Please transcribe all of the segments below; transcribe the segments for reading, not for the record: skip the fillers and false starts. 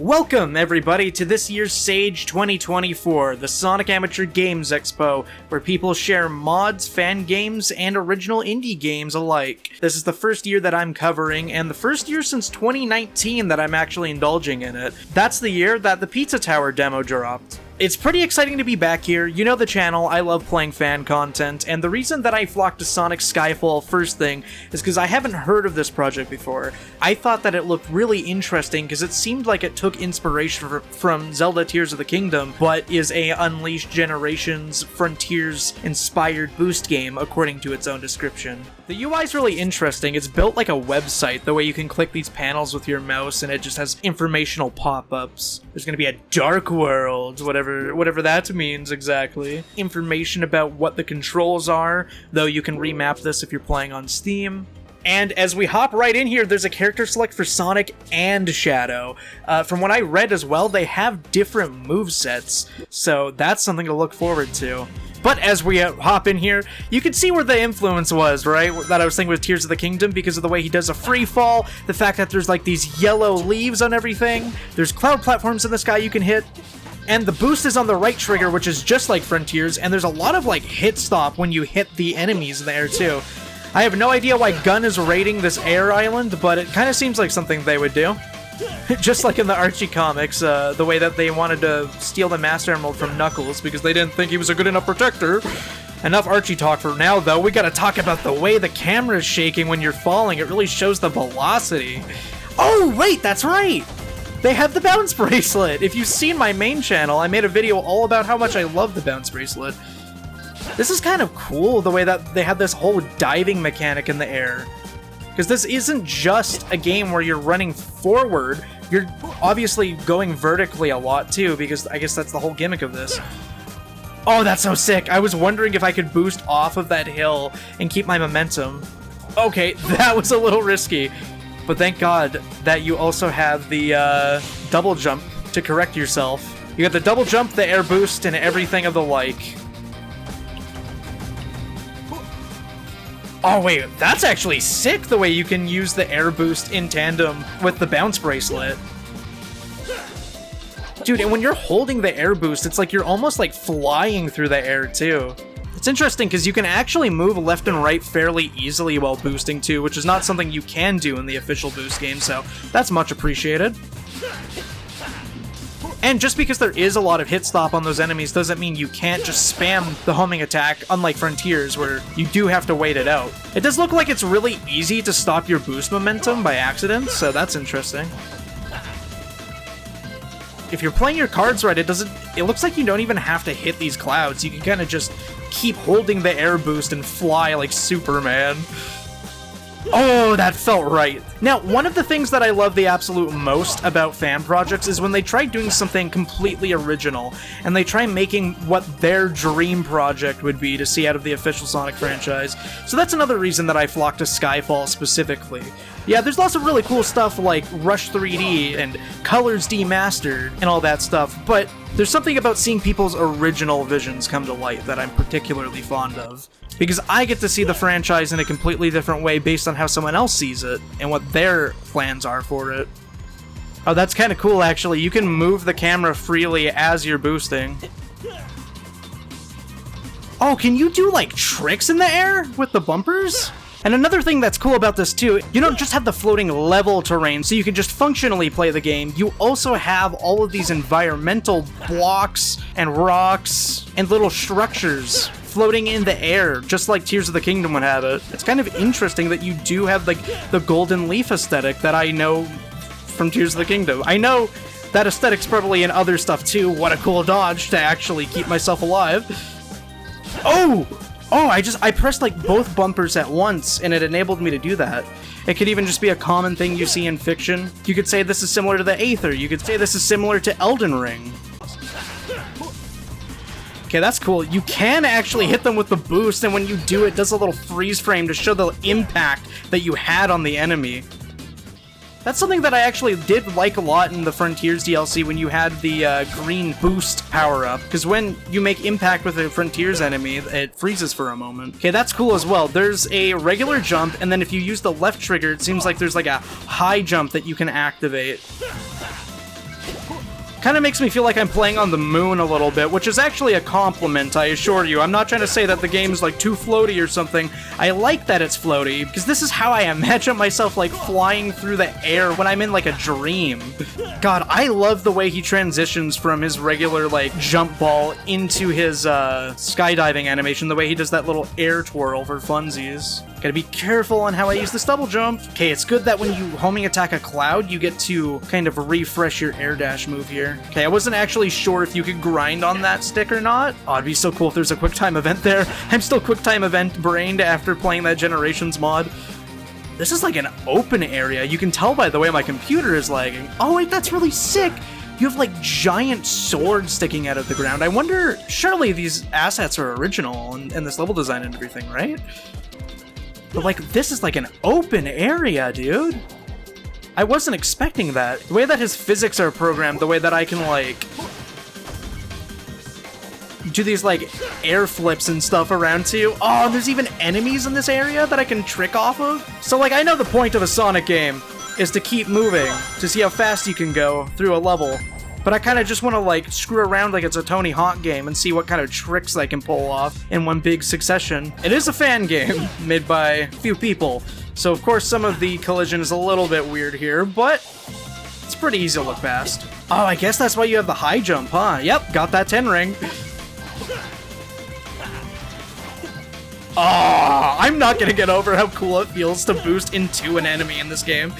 Welcome, everybody, to this year's Sage 2024, the Sonic Amateur Games Expo, where people share mods, fan games, and original indie games alike. This is the first year that I'm covering, and the first year since 2019 that I'm actually indulging in it. That's the year that the Pizza Tower demo dropped. It's pretty exciting to be back here. You know the channel, I love playing fan content, and the reason that I flocked to Sonic Skyfall first thing is because I haven't heard of this project before. I thought that it looked really interesting because it seemed like it took inspiration from Zelda Tears of the Kingdom, but is a Unleashed Generations Frontiers inspired boost game according to its own description. The UI is really interesting. It's built like a website, the way you can click these panels with your mouse and it just has informational pop-ups. There's gonna be a dark world, whatever that means exactly. Information about what the controls are, though you can remap this if you're playing on Steam. And as we hop right in here, there's a character select for Sonic and Shadow. From what I read as well, they have different movesets, so that's something to look forward to. But as we hop in here, you can see where the influence was, right? That I was thinking with Tears of the Kingdom because of the way he does a free fall, the fact that there's like these yellow leaves on everything, there's cloud platforms in the sky you can hit, and the boost is on the right trigger, which is just like Frontiers, and there's a lot of like hit stop when you hit the enemies there too. I have no idea why Gun is raiding this air island, but it kind of seems like something they would do. Just like in the Archie comics, the way that they wanted to steal the Master Emerald from Knuckles because they didn't think he was a good enough protector. Enough Archie talk for now, though. We gotta talk about the way the camera's shaking when you're falling. It really shows the velocity. Oh, wait, that's right! They have the Bounce Bracelet! If you've seen my main channel, I made a video all about how much I love the Bounce Bracelet. This is kind of cool, the way that they have this whole diving mechanic in the air. Because this isn't just a game where you're running forward, you're obviously going vertically a lot too, because I guess that's the whole gimmick of this. Oh, that's so sick! I was wondering if I could boost off of that hill and keep my momentum. Okay, that was a little risky, but thank God that you also have the double jump to correct yourself. You got the double jump, the air boost, and everything of the like. Oh wait, that's actually sick the way you can use the air boost in tandem with the Bounce Bracelet. Dude, and when you're holding the air boost, it's like you're almost like flying through the air too. It's interesting because you can actually move left and right fairly easily while boosting too, which is not something you can do in the official boost game, so that's much appreciated. And just because there is a lot of hit stop on those enemies doesn't mean you can't just spam the homing attack, unlike Frontiers, where you do have to wait it out. It does look like it's really easy to stop your boost momentum by accident, so that's interesting. If you're playing your cards right, it looks like you don't even have to hit these clouds. You can kind of just keep holding the air boost and fly like Superman. Oh, that felt right. Now, one of the things that I love the absolute most about fan projects is when they try doing something completely original, and they try making what their dream project would be to see out of the official Sonic franchise. So that's another reason that I flocked to Skyfall specifically. Yeah, there's lots of really cool stuff like Rush 3D and Colors Demastered and all that stuff, but there's something about seeing people's original visions come to light that I'm particularly fond of. Because I get to see the franchise in a completely different way based on how someone else sees it, and what their plans are for it. Oh, that's kind of cool, actually. You can move the camera freely as you're boosting. Oh, can you do, like, tricks in the air with the bumpers? And another thing that's cool about this too, you don't just have the floating level terrain so you can just functionally play the game, you also have all of these environmental blocks and rocks and little structures floating in the air, just like Tears of the Kingdom would have it. It's kind of interesting that you do have like the golden leaf aesthetic that I know from Tears of the Kingdom. I know that aesthetic's probably in other stuff too. What a cool dodge to actually keep myself alive. Oh! Oh, I pressed like both bumpers at once, and it enabled me to do that. It could even just be a common thing you see in fiction. You could say this is similar to the Aether. You could say this is similar to Elden Ring. Okay, that's cool. You can actually hit them with the boost, and when you do, it does a little freeze frame to show the impact that you had on the enemy. That's something that I actually did like a lot in the Frontiers DLC when you had the green boost power-up, because when you make impact with a Frontiers enemy, it freezes for a moment. Okay, that's cool as well. There's a regular jump, and then if you use the left trigger, it seems like there's like a high jump that you can activate. Kind of makes me feel like I'm playing on the moon a little bit, which is actually a compliment, I assure you. I'm not trying to say that the game's like too floaty or something. I like that it's floaty, because this is how I imagine myself like flying through the air when I'm in like a dream. God, I love the way he transitions from his regular like jump ball into his skydiving animation, the way he does that little air twirl for funsies. Gotta be careful on how I use this double jump. Okay, it's good that when you homing attack a cloud, you get to kind of refresh your air dash move here. Okay, I wasn't actually sure if you could grind on that stick or not. Oh, it'd be so cool if there's a quick time event there. I'm still quick time event brained after playing that Generations mod. This is like an open area. You can tell by the way my computer is lagging. Oh wait, that's really sick. You have like giant swords sticking out of the ground. I wonder, surely these assets are original and this level design and everything, right? But like, this is like an open area, dude. I wasn't expecting that. The way that his physics are programmed, the way that I can like do these like air flips and stuff around too. Oh, and there's even enemies in this area that I can trick off of. So like, I know the point of a Sonic game is to keep moving, to see how fast you can go through a level. But I kind of just want to like screw around like it's a Tony Hawk game and see what kind of tricks I can pull off in one big succession. It is a fan game made by a few people, so of course some of the collision is a little bit weird here, but it's pretty easy to look past. Oh, I guess that's why you have the high jump, huh? Yep, got that 10 ring. Oh, I'm not gonna get over how cool it feels to boost into an enemy in this game.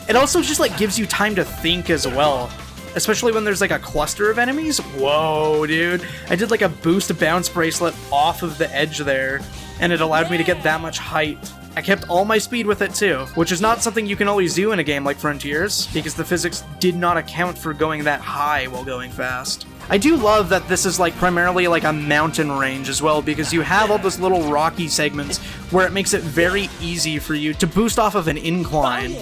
It also just like gives you time to think as well. Especially when there's like a cluster of enemies. Whoa, dude. I did like a boost bounce bracelet off of the edge there, and it allowed me to get that much height. I kept all my speed with it too, which is not something you can always do in a game like Frontiers, because the physics did not account for going that high while going fast. I do love that this is like primarily like a mountain range as well, because you have all those little rocky segments where it makes it very easy for you to boost off of an incline.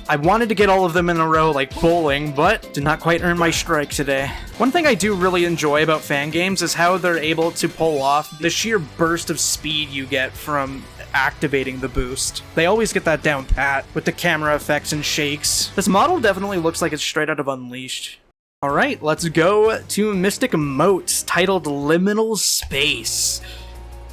I wanted to get all of them in a row like bowling, but did not quite earn my strike today. One thing I do really enjoy about fan games is how they're able to pull off the sheer burst of speed you get from activating the boost. They always get that down pat with the camera effects and shakes. This model definitely looks like it's straight out of Unleashed. Alright, let's go to Mystic Moat, titled Liminal Space.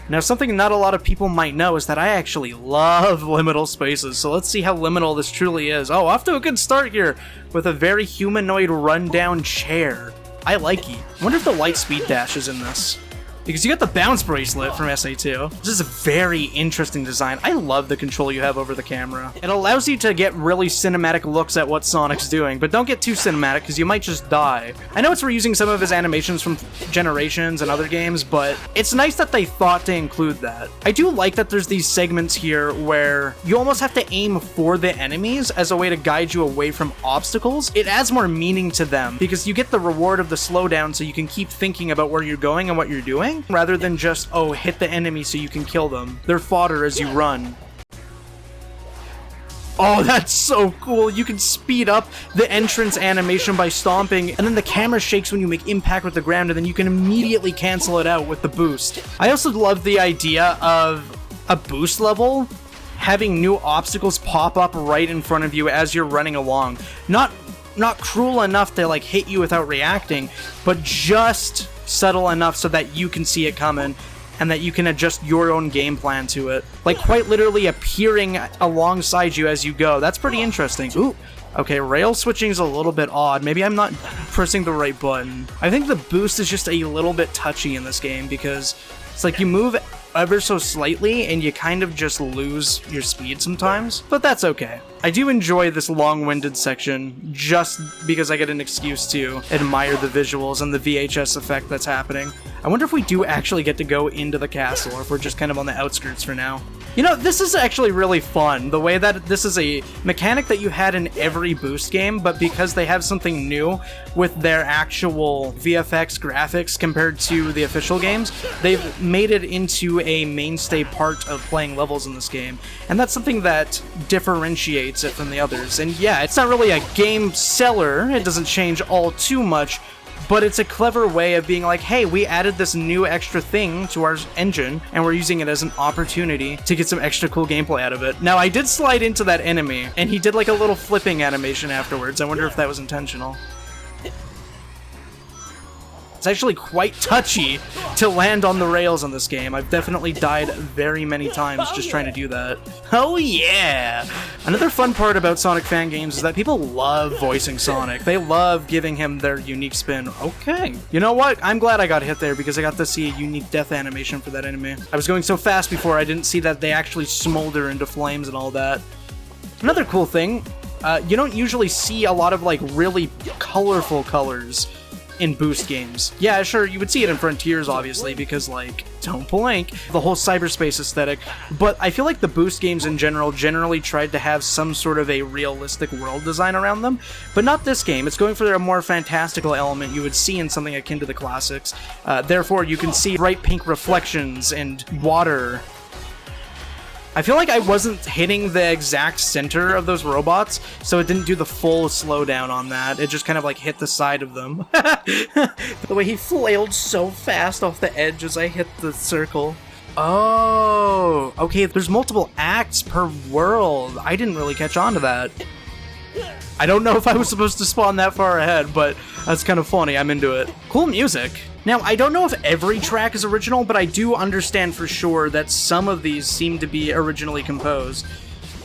Now, something not a lot of people might know is that I actually love liminal spaces, so let's see how liminal this truly is. Oh, off to a good start here with a very humanoid rundown chair. I like it. I wonder if the light speed dash is in this. Because you got the Bounce Bracelet from SA2. This is a very interesting design. I love the control you have over the camera. It allows you to get really cinematic looks at what Sonic's doing, but don't get too cinematic because you might just die. I know it's reusing some of his animations from Generations and other games, but it's nice that they thought to include that. I do like that there's these segments here where you almost have to aim for the enemies as a way to guide you away from obstacles. It adds more meaning to them because you get the reward of the slowdown so you can keep thinking about where you're going and what you're doing, rather than just, oh, hit the enemy so you can kill them. They're fodder as you run. Oh, that's so cool. You can speed up the entrance animation by stomping, and then the camera shakes when you make impact with the ground, and then you can immediately cancel it out with the boost. I also love the idea of a boost level having new obstacles pop up right in front of you as you're running along. Not cruel enough to like hit you without reacting, but just subtle enough so that you can see it coming and that you can adjust your own game plan to it. Like quite literally appearing alongside you as you go. That's pretty interesting. Ooh, okay, rail switching is a little bit odd. Maybe I'm not pressing the right button. I think the boost is just a little bit touchy in this game because it's like you move ever so slightly and you kind of just lose your speed sometimes, but that's okay. I do enjoy this long-winded section just because I get an excuse to admire the visuals and the VHS effect that's happening. I wonder if we do actually get to go into the castle or if we're just kind of on the outskirts for now. You know, this is actually really fun, the way that this is a mechanic that you had in every Boost game, but because they have something new with their actual VFX graphics compared to the official games, they've made it into a mainstay part of playing levels in this game, and that's something that differentiates it from the others. And yeah, it's not really a game seller, it doesn't change all too much, but it's a clever way of being like, hey, we added this new extra thing to our engine, and we're using it as an opportunity to get some extra cool gameplay out of it. Now, I did slide into that enemy, and he did like a little flipping animation afterwards. I wonder if that was intentional. It's actually quite touchy to land on the rails in this game. I've definitely died very many times just trying to do that. Oh yeah! Another fun part about Sonic fan games is that people love voicing Sonic. They love giving him their unique spin. Okay. You know what? I'm glad I got hit there because I got to see a unique death animation for that enemy. I was going so fast before I didn't see that they actually smolder into flames and all that. Another cool thing, you don't usually see a lot of like really colorful colors in boost games. Yeah, sure, you would see it in Frontiers, obviously, because, like, don't blink, the whole cyberspace aesthetic, but I feel like the boost games in general generally tried to have some sort of a realistic world design around them, but not this game. It's going for a more fantastical element you would see in something akin to the classics. Therefore, you can see bright pink reflections and water. I feel like I wasn't hitting the exact center of those robots, so it didn't do the full slowdown on that. It just kind of like hit the side of them. The way he flailed so fast off the edge as I hit the circle. Oh, okay, there's multiple acts per world. I didn't really catch on to that. I don't know if I was supposed to spawn that far ahead, but that's kind of funny. I'm into it. Cool music. Now, I don't know if every track is original, but I do understand for sure that some of these seem to be originally composed.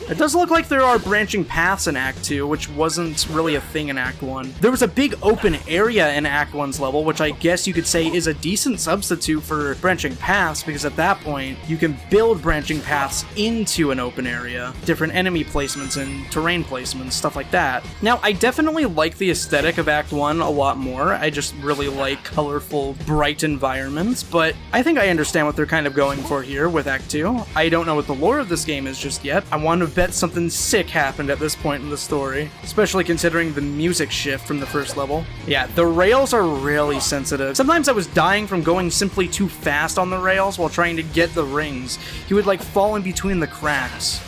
It does look like there are branching paths in Act 2, which wasn't really a thing in Act 1. There was a big open area in Act 1's level, which I guess you could say is a decent substitute for branching paths, because at that point, you can build branching paths into an open area. Different enemy placements and terrain placements, stuff like that. Now, I definitely like the aesthetic of Act 1 a lot more. I just really like colorful, bright environments, but I think I understand what they're kind of going for here with Act 2. I don't know what the lore of this game is just yet. I want to bet something sick happened at this point in the story, especially considering the music shift from the first level. Yeah, the rails are really sensitive. Sometimes I was dying from going simply too fast on the rails while trying to get the rings. He would like fall in between the cracks.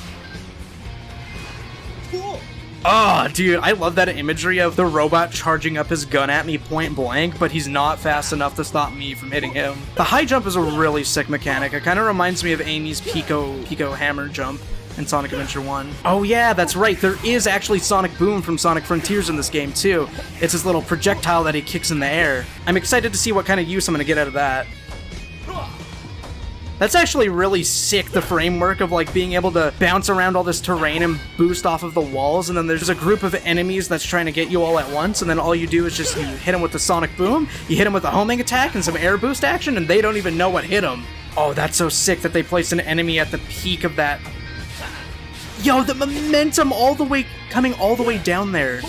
Oh, dude, I love that imagery of the robot charging up his gun at me point blank, but he's not fast enough to stop me from hitting him. The high jump is a really sick mechanic. It kind of reminds me of Amy's Pico hammer jump in Sonic Adventure 1. Oh yeah, that's right, there is actually Sonic Boom from Sonic Frontiers in this game too. It's his little projectile that he kicks in the air. I'm excited to see what kind of use I'm gonna get out of that. That's actually really sick, the framework of like being able to bounce around all this terrain and boost off of the walls, and then there's a group of enemies that's trying to get you all at once, and then all you do is just you hit them with the Sonic Boom, you hit them with a homing attack and some air boost action, and they don't even know what hit them. Oh, that's so sick that they placed an enemy at the peak of that. Yo, the momentum coming all the way down there.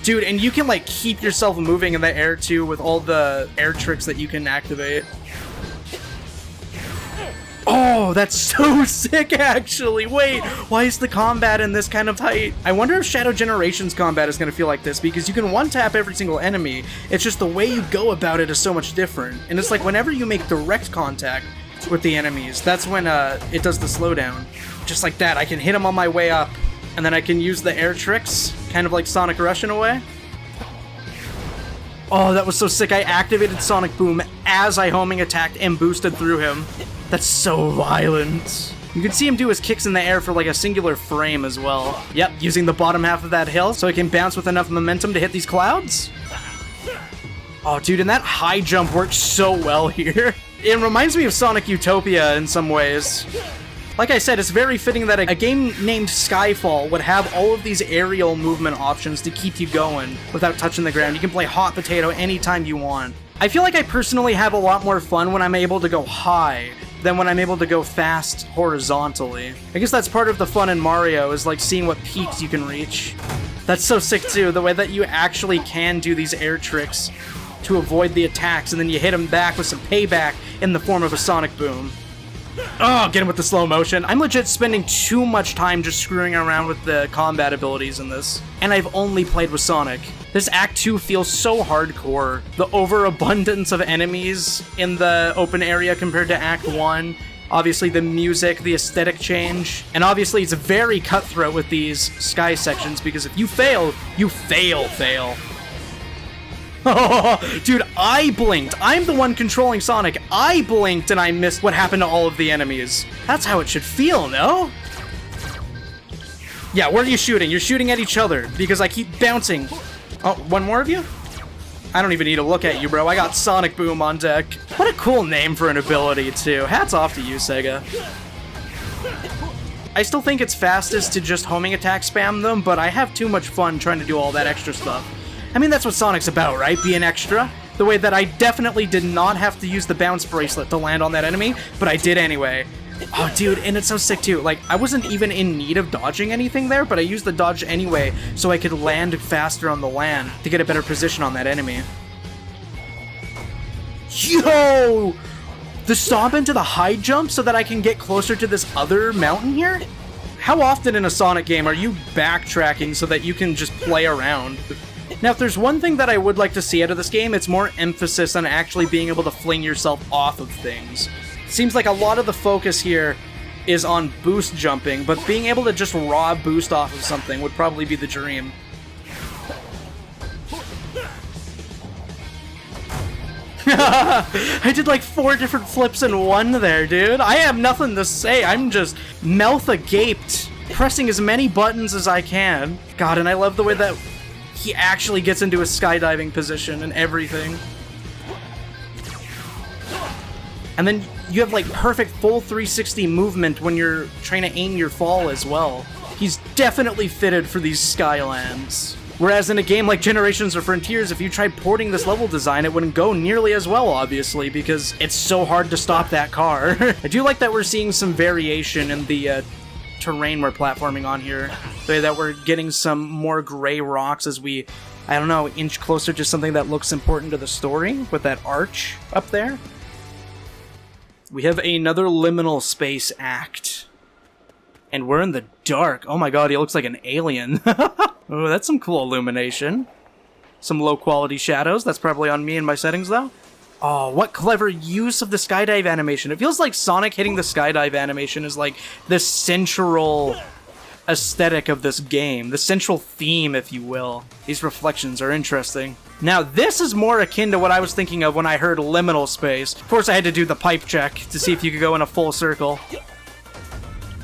Dude, and you can like keep yourself moving in the air too with all the air tricks that you can activate. Oh, that's so sick actually. Wait, why is the combat in this kind of tight? I wonder if Shadow Generations combat is going to feel like this, because you can one-tap every single enemy. It's just the way you go about it is so much different. And it's like whenever you make direct contact with the enemies, that's when it does the slowdown. Just like that, I can hit them on my way up, and then I can use the air tricks, kind of like Sonic Rush in a way. Oh, that was so sick. I activated Sonic Boom as I homing attacked and boosted through him. That's so violent. You can see him do his kicks in the air for like a singular frame as well. Yep, using the bottom half of that hill so he can bounce with enough momentum to hit these clouds. Oh, dude, and that high jump works so well here. It reminds me of Sonic Utopia in some ways. Like I said, it's very fitting that a game named Skyfall would have all of these aerial movement options to keep you going without touching the ground. You can play hot potato anytime you want. I feel like I personally have a lot more fun when I'm able to go high than when I'm able to go fast horizontally. I guess that's part of the fun in Mario, is like seeing what peaks you can reach. That's so sick too, the way that you actually can do these air tricks to avoid the attacks, and then you hit them back with some payback in the form of a Sonic Boom. Oh, get him with the slow motion. I'm legit spending too much time just screwing around with the combat abilities in this. And I've only played with Sonic. This Act 2 feels so hardcore. The overabundance of enemies in the open area compared to Act 1. Obviously the music, the aesthetic change. And obviously it's very cutthroat with these sky sections, because if you fail, you fail. Oh, dude, I blinked. I'm the one controlling Sonic. I blinked and I missed what happened to all of the enemies. That's how it should feel, no? Yeah, where are you shooting? You're shooting at each other because I keep bouncing. Oh, one more of you? I don't even need to look at you, bro. I got Sonic Boom on deck. What a cool name for an ability, too. Hats off to you, Sega. I still think it's fastest to just homing attack spam them, but I have too much fun trying to do all that extra stuff. I mean, that's what Sonic's about, right? Being extra. The way that I definitely did not have to use the Bounce Bracelet to land on that enemy, but I did anyway. Oh, dude, and it's so sick, too. Like, I wasn't even in need of dodging anything there, but I used the dodge anyway so I could land faster on the land to get a better position on that enemy. Yo! The stomp into the high jump so that I can get closer to this other mountain here? How often in a Sonic game are you backtracking so that you can just play around? Now, if there's one thing that I would like to see out of this game, it's more emphasis on actually being able to fling yourself off of things. Seems like a lot of the focus here is on boost jumping, but being able to just raw boost off of something would probably be the dream. I did like 4 different flips in one there, dude. I have nothing to say. I'm just mouth agaped, pressing as many buttons as I can. God, and I love the way that he actually gets into a skydiving position and everything. And then you have like perfect full 360 movement when you're trying to aim your fall as well. He's definitely fitted for these Skylands. Whereas in a game like Generations or Frontiers, if you tried porting this level design, it wouldn't go nearly as well, obviously, because it's so hard to stop that car. I do like that we're seeing some variation in the terrain we're platforming on here. The way that we're getting some more gray rocks as we, I don't know, inch closer to something that looks important to the story with that arch up there. We have another liminal space act. And we're in the dark. Oh my god, he looks like an alien. Oh, that's some cool illumination. Some low quality shadows. That's probably on me and my settings though. Oh, what clever use of the skydive animation. It feels like Sonic hitting the skydive animation is like the central aesthetic of this game. The central theme, if you will. These reflections are interesting. Now, this is more akin to what I was thinking of when I heard liminal space. Of course, I had to do the pipe check to see if you could go in a full circle.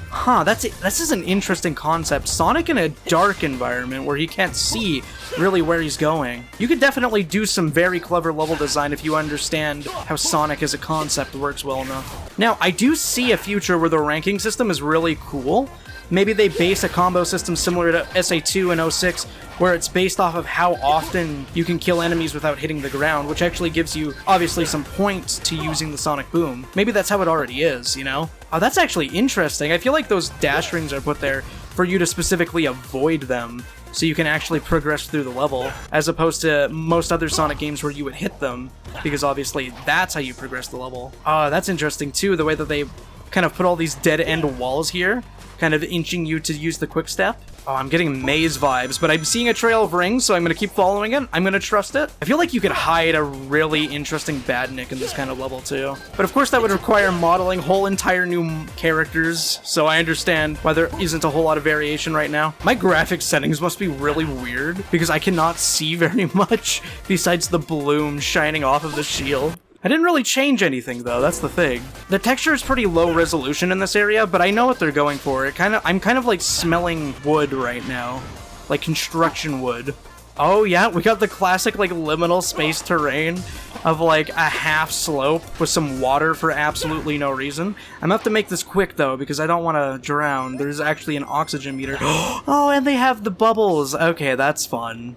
Huh, this is an interesting concept. Sonic in a dark environment where he can't see really where he's going. You could definitely do some very clever level design if you understand how Sonic as a concept works well enough. Now, I do see a future where the ranking system is really cool. Maybe they base a combo system similar to SA2 and 06, where it's based off of how often you can kill enemies without hitting the ground, which actually gives you, obviously, some points to using the Sonic Boom. Maybe that's how it already is, you know? Oh, that's actually interesting. I feel like those dash rings are put there for you to specifically avoid them, so you can actually progress through the level, as opposed to most other Sonic games where you would hit them, because obviously that's how you progress the level. Oh, that's interesting too, the way that they kind of put all these dead-end walls here, kind of inching you to use the quick step. Oh, I'm getting maze vibes, but I'm seeing a trail of rings, so I'm going to keep following it. I'm going to trust it. I feel like you could hide a really interesting badnik in this kind of level, too. But of course, that would require modeling whole entire new characters, so I understand why there isn't a whole lot of variation right now. My graphics settings must be really weird, because I cannot see very much besides the bloom shining off of the shield. I didn't really change anything though, that's the thing. The texture is pretty low resolution in this area, but I know what they're going for. I'm kind of like smelling wood right now. Like construction wood. Oh yeah, we got the classic like liminal space terrain of like a half slope with some water for absolutely no reason. I'm gonna have to make this quick though, because I don't want to drown. There's actually an oxygen meter. Oh, and they have the bubbles. Okay, that's fun.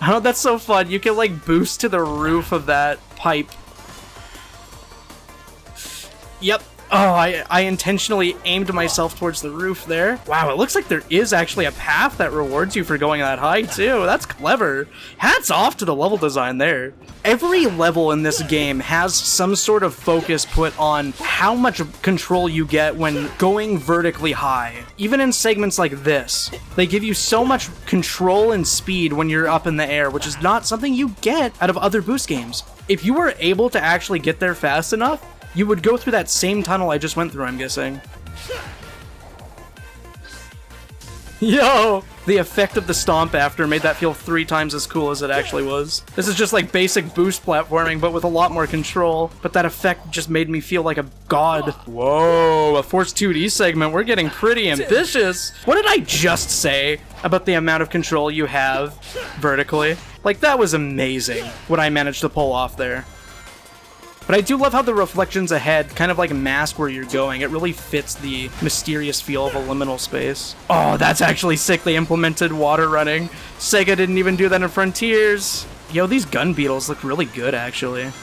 Oh, that's so fun. You can like boost to the roof of that pipe. Yep. Oh, I intentionally aimed myself towards the roof there. Wow, it looks like there is actually a path that rewards you for going that high too. That's clever. Hats off to the level design there. Every level in this game has some sort of focus put on how much control you get when going vertically high. Even in segments like this, they give you so much control and speed when you're up in the air, which is not something you get out of other boost games. If you were able to actually get there fast enough, you would go through that same tunnel I just went through, I'm guessing. Yo! The effect of the stomp after made that feel 3 times as cool as it actually was. This is just like basic boost platforming, but with a lot more control. But that effect just made me feel like a god. Whoa, a Force 2D segment. We're getting pretty ambitious. What did I just say about the amount of control you have vertically? Like, that was amazing, what I managed to pull off there. But I do love how the reflections ahead kind of like mask where you're going. It really fits the mysterious feel of a liminal space. Oh, that's actually sick. They implemented water running. Sega didn't even do that in Frontiers. Yo, these gun beetles look really good, actually.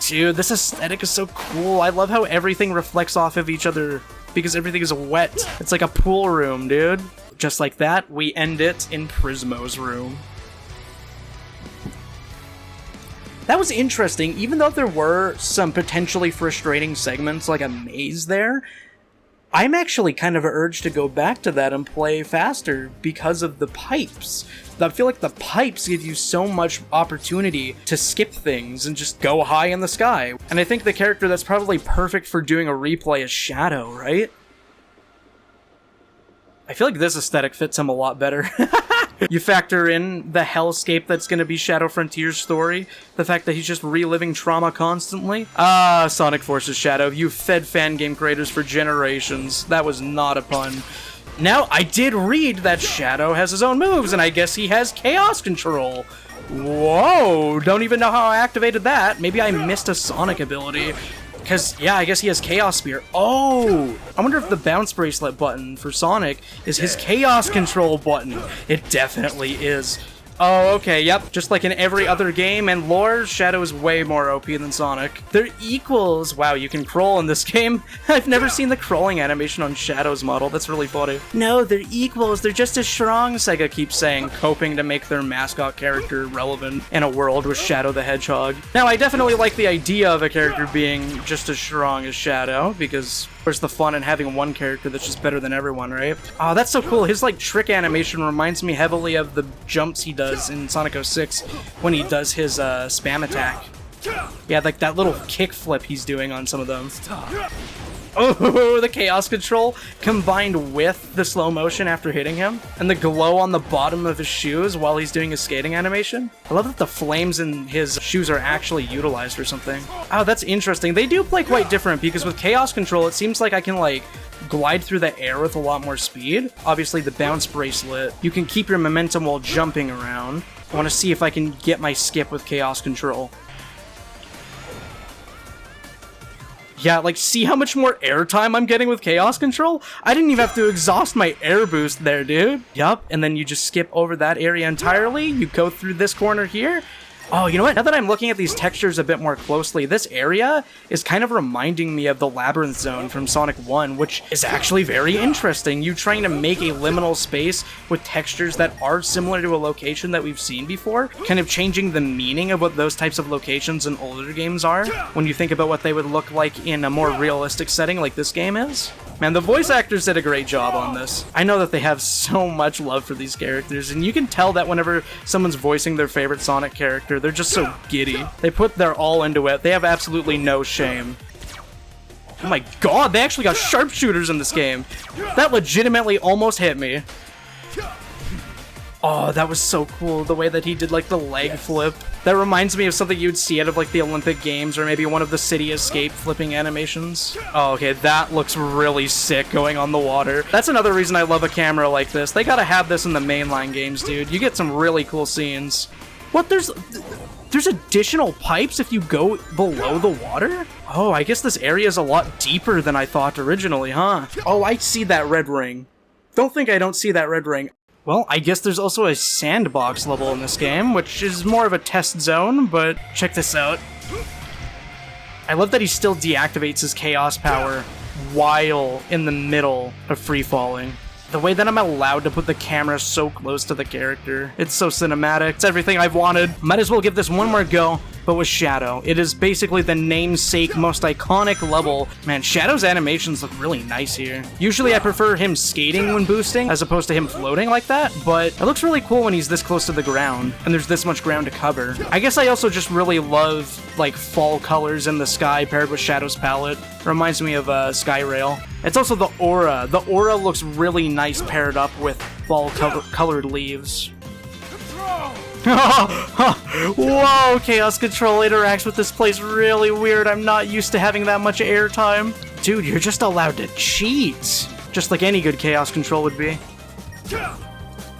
Dude, this aesthetic is so cool. I love how everything reflects off of each other because everything is wet. It's like a pool room, dude. Just like that, we end it in Prismo's room. That was interesting, even though there were some potentially frustrating segments like a maze there, I'm actually kind of urged to go back to that and play faster because of the pipes. I feel like the pipes give you so much opportunity to skip things and just go high in the sky. And I think the character that's probably perfect for doing a replay is Shadow, right? I feel like this aesthetic fits him a lot better. You factor in the hellscape that's going to be Shadow Frontier's story, the fact that he's just reliving trauma constantly. Ah, Sonic Forces Shadow, you fed fan game creators for generations. That was not a pun. Now, I did read that Shadow has his own moves, and I guess he has Chaos Control. Whoa, don't even know how I activated that. Maybe I missed a Sonic ability. Because, yeah, I guess he has Chaos Spear. Oh! I wonder if the Bounce Bracelet button for Sonic is his Chaos Control button. It definitely is. Oh, okay, yep. Just like in every other game and lore, Shadow is way more OP than Sonic. They're equals. Wow, you can crawl in this game. I've never seen the crawling animation on Shadow's model. That's really funny. No, they're equals. They're just as strong, Sega keeps saying, hoping to make their mascot character relevant in a world with Shadow the Hedgehog. Now, I definitely like the idea of a character being just as strong as Shadow, because there's the fun in having one character that's just better than everyone, right? Oh, that's so cool. His, like, trick animation reminds me heavily of the jumps he does in Sonic 06 when he does his spam attack. Yeah, like that little kick flip he's doing on some of them. Oh, the Chaos Control combined with the slow motion after hitting him and the glow on the bottom of his shoes while he's doing his skating animation. I love that the flames in his shoes are actually utilized for something. Oh, that's interesting. They do play quite different because with Chaos Control, it seems like I can, like, glide through the air with a lot more speed. Obviously, the Bounce Bracelet, you can keep your momentum while jumping around. I want to see if I can get my skip with Chaos Control. Yeah, like, see how much more airtime I'm getting with Chaos Control? I didn't even have to exhaust my air boost there, dude. Yup, and then you just skip over that area entirely. You go through this corner here. Oh, you know what? Now that I'm looking at these textures a bit more closely, this area is kind of reminding me of the Labyrinth Zone from Sonic 1, which is actually very interesting. You trying to make a liminal space with textures that are similar to a location that we've seen before, kind of changing the meaning of what those types of locations in older games are, when you think about what they would look like in a more realistic setting like this game is. Man, the voice actors did a great job on this. I know that they have so much love for these characters, and you can tell that whenever someone's voicing their favorite Sonic character, they're just so giddy. They put their all into it. They have absolutely no shame. Oh my god, they actually got sharpshooters in this game. That legitimately almost hit me. Oh, that was so cool, the way that he did, like, the leg flip. That reminds me of something you'd see out of, like, the Olympic Games, or maybe one of the City Escape flipping animations. Oh, okay, that looks really sick going on the water. That's another reason I love a camera like this. They gotta have this in the mainline games, dude. You get some really cool scenes. What, there's additional pipes if you go below the water? Oh, I guess this area is a lot deeper than I thought originally, huh? Oh, I see that red ring. Don't think I don't see that red ring. Well, I guess there's also a sandbox level in this game, which is more of a test zone, but check this out. I love that he still deactivates his chaos power while in the middle of free-falling. The way that I'm allowed to put the camera so close to the character, it's so cinematic. It's everything I've wanted. Might as well give this one more go. but with Shadow. It is basically the namesake, most iconic level. Man, Shadow's animations look really nice here. Usually I prefer him skating when boosting, as opposed to him floating like that, but it looks really cool when he's this close to the ground, and there's this much ground to cover. I guess I also just really love, like, fall colors in the sky paired with Shadow's palette. Reminds me of Sky Rail. It's also the aura. The aura looks really nice paired up with fall colored leaves. Whoa, Chaos Control interacts with this place really weird. I'm not used to having that much airtime. Dude, you're just allowed to cheat. Just like any good Chaos Control would be.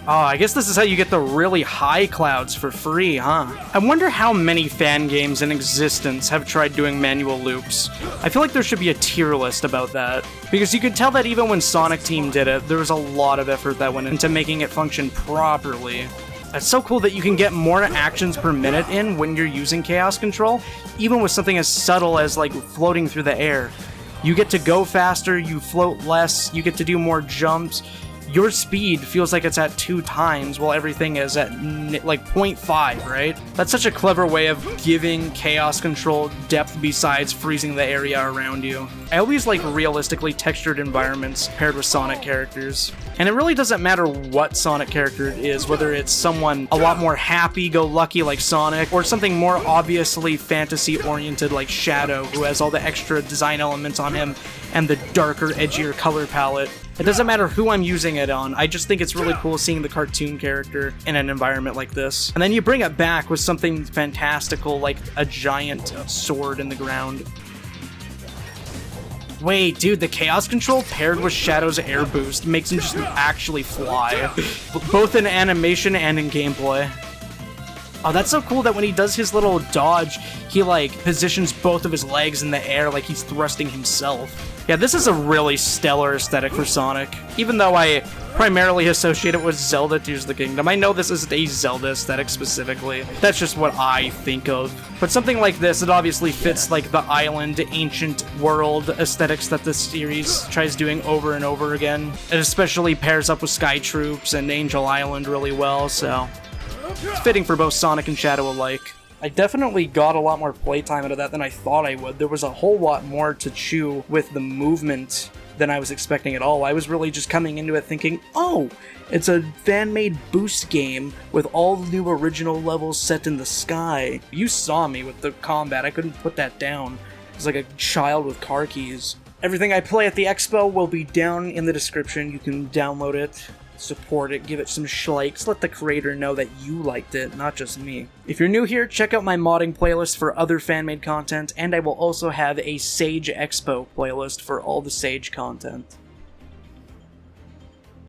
Oh, I guess this is how you get the really high clouds for free, huh? I wonder how many fan games in existence have tried doing manual loops. I feel like there should be a tier list about that. Because you could tell that even when Sonic Team did it, there was a lot of effort that went into making it function properly. It's so cool that you can get more actions per minute in when you're using Chaos Control, even with something as subtle as, like, floating through the air. You get to go faster, you float less, you get to do more jumps. Your speed feels like it's at 2 times, while everything is at, like, 0.5, right? That's such a clever way of giving Chaos Control depth besides freezing the area around you. I always like realistically textured environments paired with Sonic characters. And it really doesn't matter what Sonic character it is, whether it's someone a lot more happy-go-lucky like Sonic, or something more obviously fantasy-oriented like Shadow, who has all the extra design elements on him and the darker, edgier color palette. It doesn't matter who I'm using it on, I just think it's really cool seeing the cartoon character in an environment like this. And then you bring it back with something fantastical like a giant sword in the ground. Wait, dude, the Chaos Control paired with Shadow's air boost makes him just actually fly. Both in animation and in gameplay. Oh, that's so cool that when he does his little dodge, he, like, positions both of his legs in the air like he's thrusting himself. Yeah, this is a really stellar aesthetic for Sonic. Even though I primarily associate it with Zelda Tears of the Kingdom, I know this isn't a Zelda aesthetic specifically. That's just what I think of. But something like this, it obviously fits, like, the island, ancient world aesthetics that this series tries doing over and over again. It especially pairs up with Sky Troops and Angel Island really well, so it's fitting for both Sonic and Shadow alike. I definitely got a lot more playtime out of that than I thought I would. There was a whole lot more to chew with the movement than I was expecting at all. I was really just coming into it thinking, oh, it's a fan-made boost game with all the new original levels set in the sky. You saw me with the combat. I couldn't put that down. I was like a child with car keys. Everything I play at the expo will be down in the description. You can download it, support it, give it some schlikes, let the creator know that you liked it, not just me. If you're new here, check out my modding playlist for other fan-made content, and I will also have a Sage Expo playlist for all the Sage content.